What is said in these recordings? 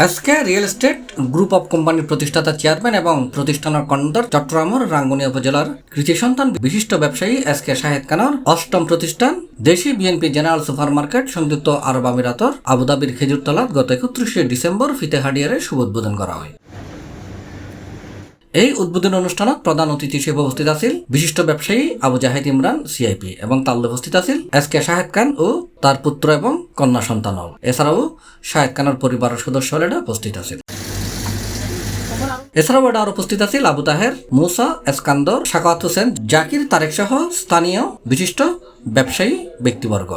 SK real estate group of কোম্পানির প্রতিষ্ঠাতা chairman এবং প্রতিষ্ঠানের কর্ণধার চট্টগ্রামের রাঙ্গুনিয়া উপজেলার কৃষি সন্তান বিশিষ্ট ব্যবসায়ী এসকে শাহেদ খানের অষ্টম প্রতিষ্ঠান দেশি বিএনপি জেনারেল সুপার মার্কেট সংযুক্ত আরব আমিরাতর আবুধাবির খেজুরতলাত গত 31 ডিসেম্বর ফিতেহাডিয়ারে শুভ উদ্বোধন করা হয়। এই উদ্বোধন অনুষ্ঠানত প্রধান অতিথি হিসেবে উপস্থিত আছিল বিশিষ্ট ব্যবসায়ী আবু জাহেদ ইমরান সিআইপি এবং তাল্লে উপস্থিত আছিল এসকে শাহেদ খান ও তার পুত্র এবং কন্যা সন্তান। এছাড়াও শাহেদ খানের পরিবারের সদস্য উপস্থিত আছিল। এছাড়াও আর উপস্থিত আছিল আবু তাহের, মুসা, এসকান্দর, শাকাওয়াত হোসেন, জাকির, তারেক সহ স্থানীয় বিশিষ্ট ব্যবসায়ী ব্যক্তিবর্গ।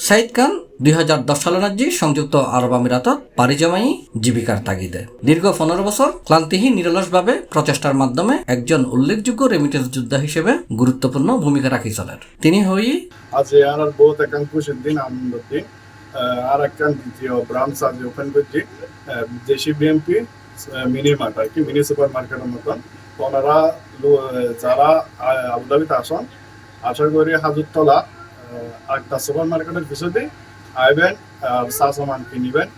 শাহিদ খান 2010 সালে সংযুক্ত আরব আমিরাতত পাড়ি জমাই জীবিকার তাগিদে দীর্ঘ 15 বছর ক্লান্তিহীন নিরলসভাবে প্রচেষ্টার মাধ্যমে একজন উল্লেখযোগ্য রেমিটেন্স যোদ্ধা হিসেবে গুরুত্বপূর্ণ ভূমিকা রাখি চলেন। তিনি হই আজ আর বহুত একান খুশির দিন, আনন্দের দিন। আর একখান দ্বিতীয় ব্রাঞ্চ আজ ওপেন করছি দেশি বিএনপি মিনি মার্ট আর কি, মিনি সুপার মার্কেটের মতন। ওনারা যারা আবুধাবিতে আসেন, আশা করি হাজুরতলা একটা সুপার মার্কেটের পিছনে আইবেন আর চা সামান কিনিবেন।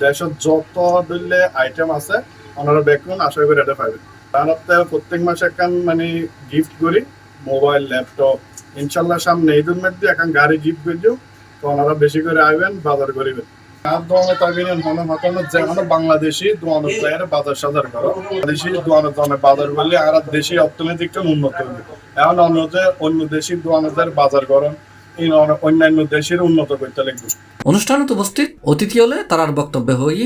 দেশের যত দিল্লে আইটেম আছে ওনারা দেখুন, আশা করি এটা পাইবেন। তার প্রত্যেক মাসে একখান মানে গিফট করি মোবাইল, ল্যাপটপ, ইনশাল্লাহ সামনে ঈদের মধ্যে এখন গাড়ি গিফট করলেও তো ওনারা বেশি করে আইবেন, বাজার করিবেন। বাংলাদেশি দোয়ানের বাজার সাজার করো, দেশি দোয়ানের বাজার করলে আর দেশি অর্থনৈতিকটা উন্নত হবে। এখন অন্য দেশি দোয়ানের বাজার করো, অন্যান্য দেশের উন্নত করতে লাগবে। অনুষ্ঠানত উপস্থিত অতিথি হলে তার বক্তব্য হই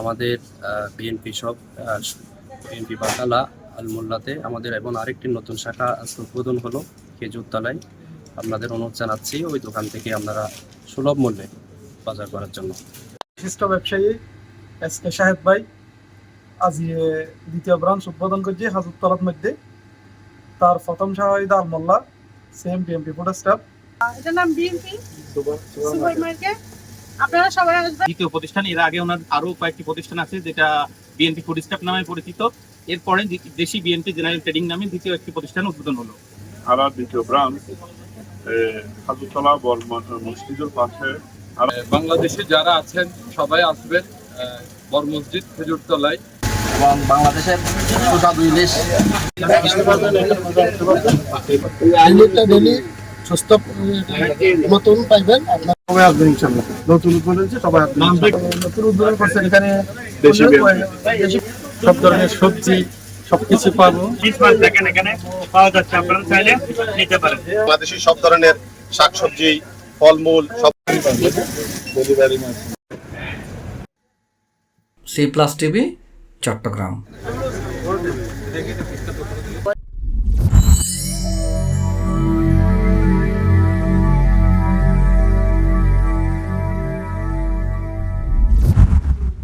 আমাদের বিএনপি বিএনপি বাকালা আলমোল্লাতে আমাদের এবং আরেকটি নতুন শাখা উদ্বোধন হলো খেজুরতলায়। আপনাদের অনুরোধ জানাচ্ছি ওই দোকান থেকে আপনারা সুলভ মূল্যে বাজার করার জন্য। বিশিষ্ট ব্যবসায়ী এসকে শাহেদ ভাই আজ দ্বিতীয় ব্রাঞ্চ উদ্বোধন করছে হাজুরতলার মধ্যে। তার প্রথম Shahid আলমোল্লা, same BNP food staff. এটার নাম বিএনপি সুপার মার্কেট। আপনারা সবাই আসবেন। দ্বিতীয় প্রতিষ্ঠান, এর আগে ওনার আরো কয়েকটি প্রতিষ্ঠান আছে যেটা বিএনপি ফুড স্টাফ নামে পরিচিত। এরপরে দেশি বিএনপি জেনারেল ট্রেডিং নামে দ্বিতীয় একটি প্রতিষ্ঠান উদ্বোধন হলো। আর দ্বিতীয় ব্রাঞ্চ হাজুরতলা মসজিদের পাশে। বাংলাদেশে যারা আছেন সবাই আসবেন বড় মসজিদ খেজুরতলায়। এবং বাংলাদেশের সুস্বাদু ইলিশ সুস্থ নতুন পাইবেন। সবাই আসবেন ইনশাআল্লাহ। নতুন উদ্বোধন সবাই নতুন উদ্বোধন করছেন। এখানে সব ধরনের সবজি সবকিছু পাবো। এখানে পাওয়া যাচ্ছে, আপনারা চাইলে নিতে পারেন। বাংলাদেশি সব ধরনের শাকসবজি, ফলমূল সব। C+ TV Chittagong.